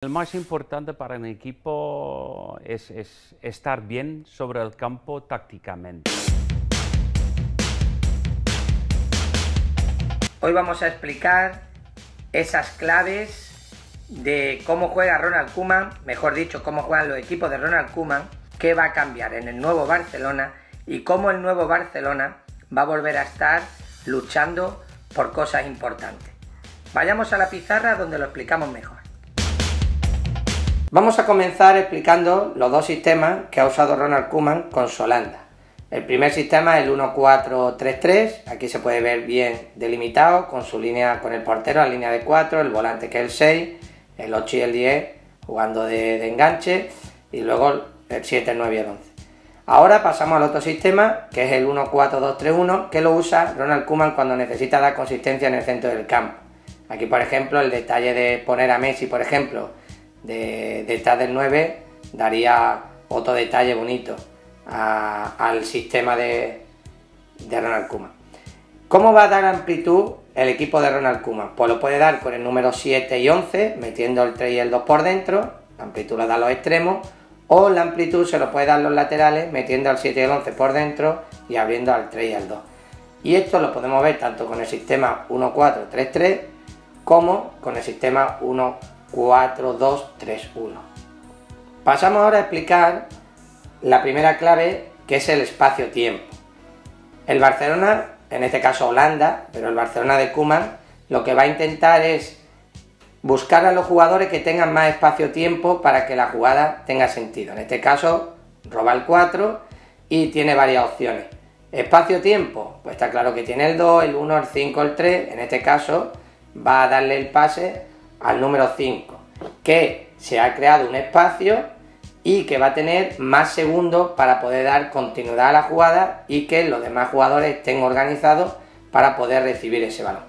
El más importante para un equipo es estar bien sobre el campo tácticamente. Hoy vamos a explicar esas claves de cómo juega Ronald Koeman, mejor dicho, cómo juegan los equipos de Ronald Koeman, qué va a cambiar en el nuevo Barcelona y cómo el nuevo Barcelona va a volver a estar luchando por cosas importantes. Vayamos a la pizarra donde lo explicamos mejor. Vamos a comenzar explicando los dos sistemas que ha usado Ronald Koeman con su Holanda. El primer sistema es el 1-4-3-3, aquí se puede ver bien delimitado con su línea, con el portero, la línea de 4, el volante que es el 6, el 8 y el 10 jugando de enganche y luego el 7, el 9 y el 11. Ahora pasamos al otro sistema que es el 1-4-2-3-1 que lo usa Ronald Koeman cuando necesita dar consistencia en el centro del campo. Aquí por ejemplo el detalle de poner a Messi por ejemplo detrás del 9 daría otro detalle bonito al sistema de Ronald Koeman. ¿Cómo va a dar amplitud el equipo de Ronald Koeman? Pues lo puede dar con el número 7 y 11, metiendo el 3 y el 2 por dentro, la amplitud la da a los extremos, o la amplitud se lo puede dar los laterales, metiendo al 7 y el 11 por dentro y abriendo al 3 y al 2. Y esto lo podemos ver tanto con el sistema 1-4-3-3 como con el sistema 1-4-2-3-1. Pasamos ahora a explicar la primera clave, que es el espacio-tiempo. El Barcelona, en este caso Holanda, pero el Barcelona de Koeman, lo que va a intentar es buscar a los jugadores que tengan más espacio-tiempo para que la jugada tenga sentido. En este caso, roba el 4 y tiene varias opciones. Espacio-tiempo, pues está claro que tiene el 2, el 1, el 5, el 3. En este caso, va a darle el pase al número 5, que se ha creado un espacio y que va a tener más segundos para poder dar continuidad a la jugada y que los demás jugadores estén organizados para poder recibir ese balón.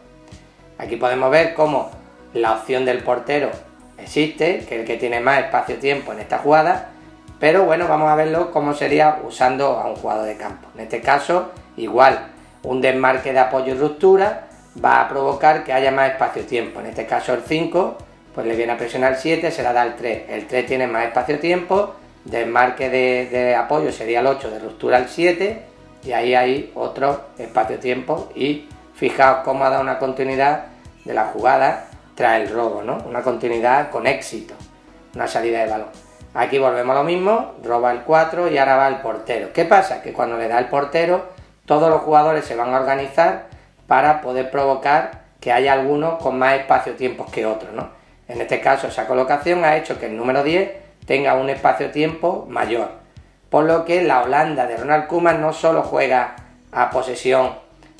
Aquí podemos ver cómo la opción del portero existe, que es el que tiene más espacio-tiempo en esta jugada, pero bueno, vamos a verlo cómo sería usando a un jugador de campo. En este caso, igual, un desmarque de apoyo y ruptura va a provocar que haya más espacio-tiempo. En este caso el 5, pues le viene a presionar el 7, se la da el 3. El 3 tiene más espacio-tiempo, desmarque de apoyo sería el 8, de ruptura el 7, y ahí hay otro espacio-tiempo. Y fijaos cómo ha dado una continuidad de la jugada tras el robo, ¿no? Una continuidad con éxito, una salida de balón. Aquí volvemos a lo mismo, roba el 4 y ahora va el portero. ¿Qué pasa? Que cuando le da el portero, todos los jugadores se van a organizar para poder provocar que haya algunos con más espacio-tiempo que otros, ¿no? En este caso, esa colocación ha hecho que el número 10 tenga un espacio-tiempo mayor. Por lo que la Holanda de Ronald Koeman no solo juega a posesión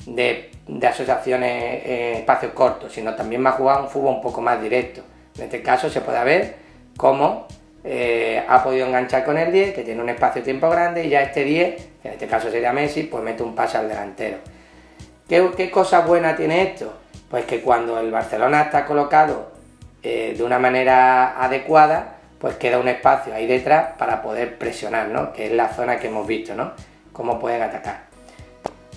de asociaciones espacios cortos, sino también va a jugar un fútbol un poco más directo. En este caso se puede ver cómo ha podido enganchar con el 10, que tiene un espacio-tiempo grande, y ya este 10, que en este caso sería Messi, pues mete un pase al delantero. ¿Qué cosa buena tiene esto? Pues que cuando el Barcelona está colocado de una manera adecuada, pues queda un espacio ahí detrás para poder presionar, ¿no? Que es la zona que hemos visto, ¿no? Cómo pueden atacar.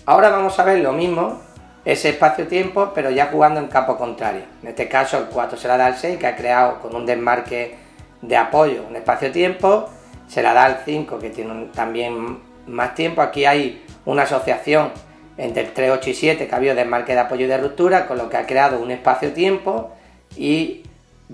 Ahora vamos a ver lo mismo, ese espacio-tiempo, pero ya jugando en campo contrario. En este caso el 4 se la da al 6, que ha creado con un desmarque de apoyo un espacio-tiempo, se la da al 5, que tiene también más tiempo. Aquí hay una asociación entre el 3, 8 y 7, que ha habido desmarque de apoyo y de ruptura, con lo que ha creado un espacio-tiempo y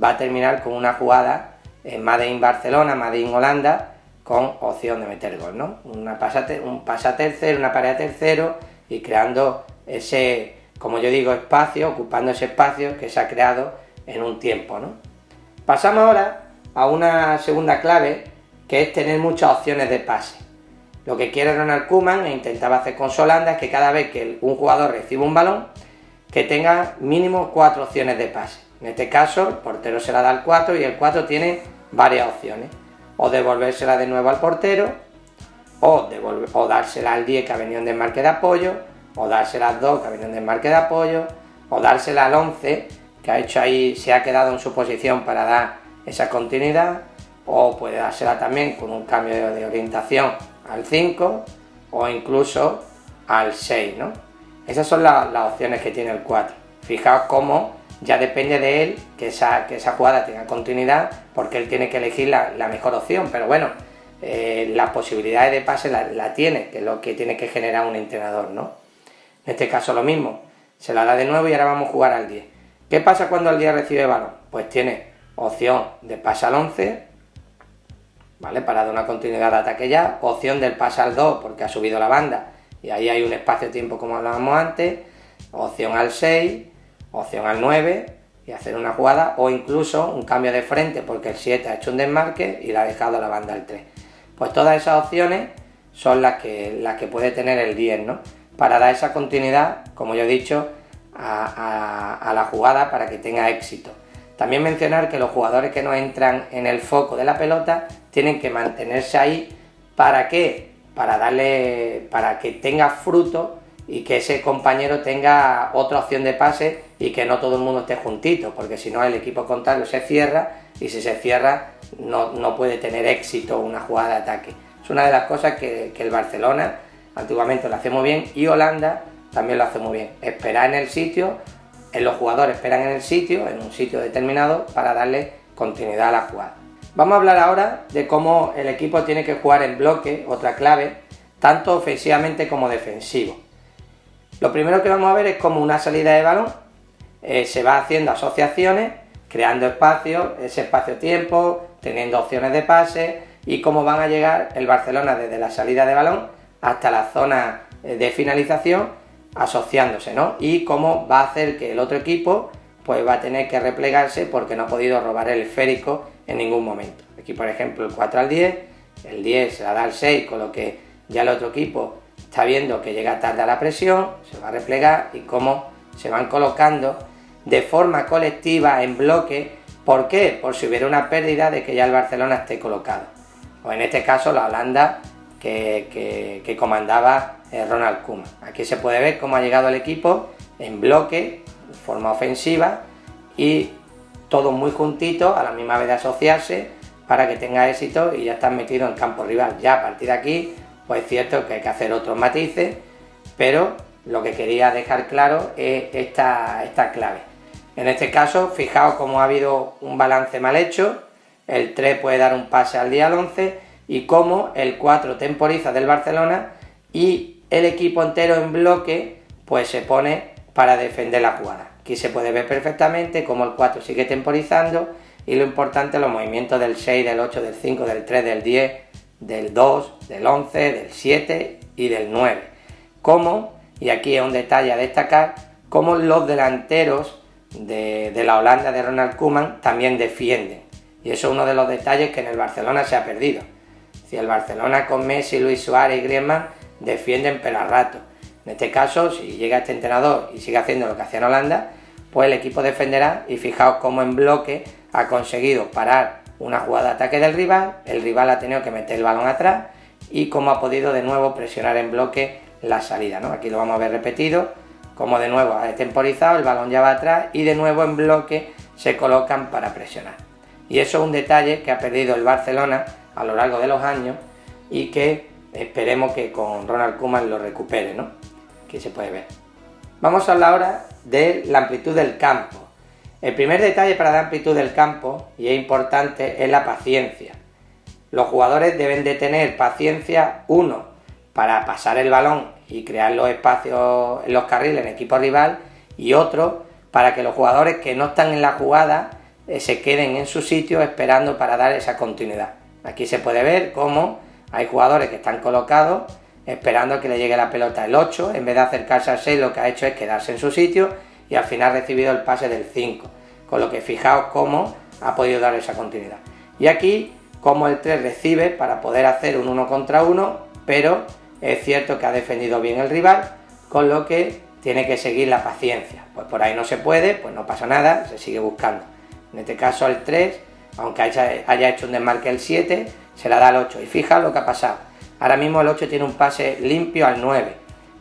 va a terminar con una jugada Made in Barcelona, Made in Holanda, con opción de meter gol, ¿no? Un pase a tercero, una pared a tercero y creando ese, como yo digo, espacio, ocupando ese espacio que se ha creado en un tiempo, ¿no? Pasamos ahora a una segunda clave, que es tener muchas opciones de pase. Lo que quiere Ronald Koeman e intentaba hacer con su Holanda es que cada vez que un jugador recibe un balón, que tenga mínimo 4 opciones de pase. En este caso, el portero se la da al 4 y el 4 tiene varias opciones. O devolvérsela de nuevo al portero, o dársela al 10 que ha venido en desmarque de apoyo, o dársela al 2 que ha venido en desmarque de apoyo, o dársela al 11 que ha hecho ahí, se ha quedado en su posición para dar esa continuidad, o puede dársela también con un cambio de orientación al 5 o incluso al 6, ¿no? Esas son las opciones que tiene el 4. Fijaos cómo ya depende de él que esa jugada tenga continuidad porque él tiene que elegir la mejor opción, pero bueno, las posibilidades de pase la tiene, que es lo que tiene que generar un entrenador, ¿no? En este caso lo mismo, se la da de nuevo y ahora vamos a jugar al 10. ¿Qué pasa cuando el 10 recibe el balón? Pues tiene opción de pase al 11, ¿vale? Para dar una continuidad de ataque ya, opción del pase al 2 porque ha subido la banda y ahí hay un espacio-tiempo como hablábamos antes, opción al 6, opción al 9 y hacer una jugada, o incluso un cambio de frente porque el 7 ha hecho un desmarque y le ha dejado la banda al 3. Pues todas esas opciones son las que puede tener el 10, ¿no? Para dar esa continuidad, como yo he dicho, a la jugada para que tenga éxito. También mencionar que los jugadores que no entran en el foco de la pelota tienen que mantenerse ahí. ¿Para qué? Para que tenga fruto y que ese compañero tenga otra opción de pase y que no todo el mundo esté juntito, porque si no el equipo contrario se cierra y si se cierra no puede tener éxito una jugada de ataque. Es una de las cosas que el Barcelona antiguamente lo hace muy bien y Holanda también lo hace muy bien. Esperar en el sitio, los jugadores esperan en el sitio, en un sitio determinado, para darle continuidad a la jugada. Vamos a hablar ahora de cómo el equipo tiene que jugar en bloque, otra clave, tanto ofensivamente como defensivo. Lo primero que vamos a ver es cómo una salida de balón se va haciendo asociaciones, creando espacios, ese espacio-tiempo, teniendo opciones de pase y cómo van a llegar el Barcelona desde la salida de balón hasta la zona de finalización asociándose, ¿no? Y cómo va a hacer que el otro equipo pues va a tener que replegarse porque no ha podido robar el esférico en ningún momento. Aquí por ejemplo el 4 al 10, el 10 se la da al 6, con lo que ya el otro equipo está viendo que llega tarde a la presión, se va a replegar y cómo se van colocando de forma colectiva en bloque. ¿Por qué? Por si hubiera una pérdida de que ya el Barcelona esté colocado. O en este caso la Holanda que comandaba Ronald Koeman. Aquí se puede ver cómo ha llegado el equipo en bloque, de forma ofensiva y todos muy juntitos a la misma vez de asociarse para que tenga éxito y ya están metidos en campo rival. Ya a partir de aquí, pues es cierto que hay que hacer otros matices, pero lo que quería dejar claro es esta clave. En este caso, fijaos cómo ha habido un balance mal hecho, el 3 puede dar un pase al 10 al 11 y cómo el 4 temporiza del Barcelona y el equipo entero en bloque pues se pone para defender la jugada. Aquí se puede ver perfectamente cómo el 4 sigue temporizando y lo importante los movimientos del 6, del 8, del 5, del 3, del 10, del 2, del 11, del 7 y del 9. Cómo, y aquí es un detalle a destacar, cómo los delanteros de la Holanda de Ronald Koeman también defienden. Y eso es uno de los detalles que en el Barcelona se ha perdido. Si el Barcelona con Messi, Luis Suárez y Griezmann defienden pero a rato. En este caso, si llega este entrenador y sigue haciendo lo que hacía en Holanda, pues el equipo defenderá y fijaos cómo en bloque ha conseguido parar una jugada de ataque del rival, el rival ha tenido que meter el balón atrás y cómo ha podido de nuevo presionar en bloque la salida, ¿no? Aquí lo vamos a ver repetido, como de nuevo ha temporizado, el balón ya va atrás y de nuevo en bloque se colocan para presionar. Y eso es un detalle que ha perdido el Barcelona a lo largo de los años y que esperemos que con Ronald Koeman lo recupere, ¿no? Aquí se puede ver. Vamos a hablar ahora de la amplitud del campo. El primer detalle para la amplitud del campo, y es importante, es la paciencia. Los jugadores deben de tener paciencia, uno, para pasar el balón y crear los espacios en los carriles en equipo rival, y otro, para que los jugadores que no están en la jugada se queden en su sitio esperando para dar esa continuidad. Aquí se puede ver cómo hay jugadores que están colocados esperando que le llegue la pelota el 8, en vez de acercarse al 6 lo que ha hecho es quedarse en su sitio y al final ha recibido el pase del 5, con lo que fijaos cómo ha podido dar esa continuidad. Y aquí cómo el 3 recibe para poder hacer un 1 contra 1, pero es cierto que ha defendido bien el rival, con lo que tiene que seguir la paciencia. Pues por ahí no se puede, pues no pasa nada, se sigue buscando. En este caso el 3, aunque haya hecho un desmarque el 7, se la da al 8. Y fijaos lo que ha pasado. Ahora mismo el 8 tiene un pase limpio al 9,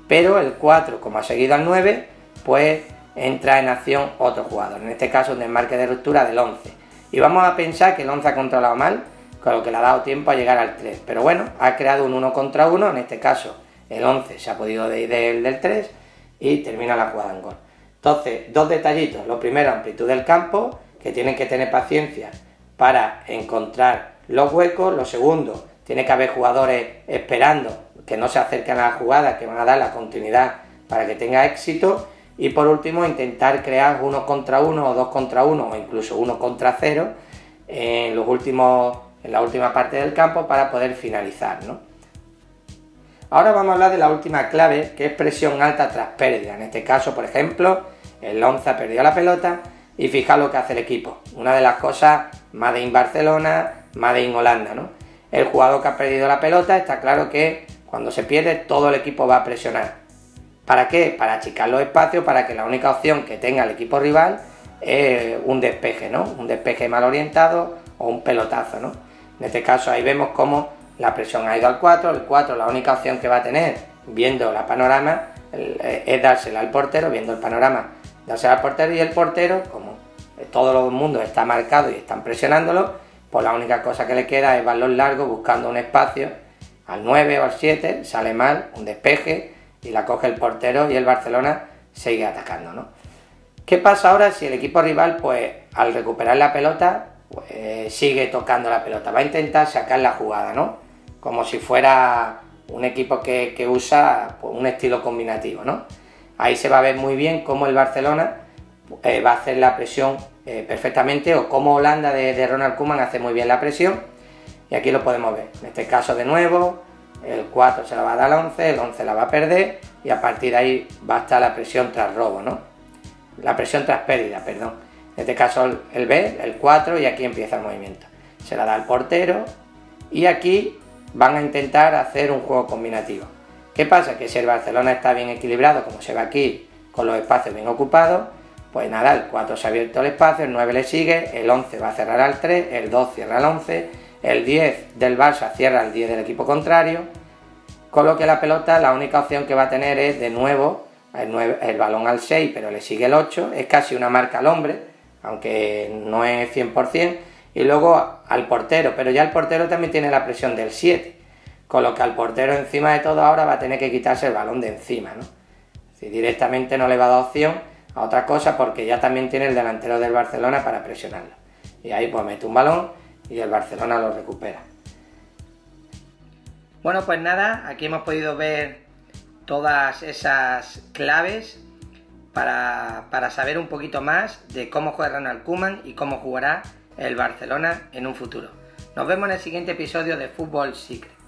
pero el 4, como ha seguido al 9, pues entra en acción otro jugador. En este caso un desmarque de ruptura del 11. Y vamos a pensar que el 11 ha controlado mal, con lo que le ha dado tiempo a llegar al 3. Pero bueno, ha creado un 1 contra 1, en este caso el 11 se ha podido ir del 3 y termina la jugada en gol. Entonces, dos detallitos. Lo primero, amplitud del campo, que tienen que tener paciencia para encontrar los huecos. Lo segundo, tiene que haber jugadores esperando que no se acerquen a la jugada, que van a dar la continuidad para que tenga éxito. Y por último, intentar crear 1 contra 1 o 2 contra 1 o incluso 1 contra 0 en la última parte del campo para poder finalizar, ¿no? Ahora vamos a hablar de la última clave, que es presión alta tras pérdida. En este caso, por ejemplo, el 11 ha perdido la pelota y fijaos lo que hace el equipo. Una de las cosas Made in Barcelona, Made in Holanda, ¿no? El jugador que ha perdido la pelota, está claro que cuando se pierde todo el equipo va a presionar. ¿Para qué? Para achicar los espacios, para que la única opción que tenga el equipo rival es un despeje, ¿no? Un despeje mal orientado o un pelotazo, ¿no? En este caso ahí vemos cómo la presión ha ido al 4, el 4 la única opción que va a tener, viendo la panorama, es dársela al portero, viendo el panorama, dársela al portero, y el portero, como todo el mundo está marcado y están presionándolo, pues la única cosa que le queda es balón largo buscando un espacio al 9 o al 7, sale mal, un despeje, y la coge el portero y el Barcelona sigue atacando, ¿no? ¿Qué pasa ahora si el equipo rival, pues al recuperar la pelota, pues, sigue tocando la pelota? Va a intentar sacar la jugada, ¿no? Como si fuera un equipo que usa pues, un estilo combinativo, ¿no? Ahí se va a ver muy bien cómo el Barcelona va a hacer la presión perfectamente, o cómo Holanda de Ronald Koeman hace muy bien la presión, y aquí lo podemos ver. En este caso, de nuevo, el 4 se la va a dar al 11, el 11 la va a perder, y a partir de ahí va a estar la presión tras robo, ¿no? La presión tras pérdida, perdón. En este caso el B, el 4, y aquí empieza el movimiento. Se la da al portero, y aquí van a intentar hacer un juego combinativo. ¿Qué pasa? Que si el Barcelona está bien equilibrado, como se ve aquí, con los espacios bien ocupados, pues nada, el 4 se ha abierto el espacio, el 9 le sigue, el 11 va a cerrar al 3, el 2 cierra al 11, el 10 del Barça cierra al 10 del equipo contrario, con lo que la pelota, la única opción que va a tener es de nuevo el balón al 6, pero le sigue el 8, es casi una marca al hombre, aunque no es 100%, y luego al portero, pero ya el portero también tiene la presión del 7, con lo que al portero encima de todo ahora va a tener que quitarse el balón de encima, ¿no? Si directamente no le va a dar opción a otra cosa, porque ya también tiene el delantero del Barcelona para presionarlo, y ahí pues mete un balón y el Barcelona lo recupera. Bueno, pues nada, aquí hemos podido ver todas esas claves para saber un poquito más de cómo juega Ronald Koeman y cómo jugará el Barcelona en un futuro. Nos vemos en el siguiente episodio de Fútbol Secret.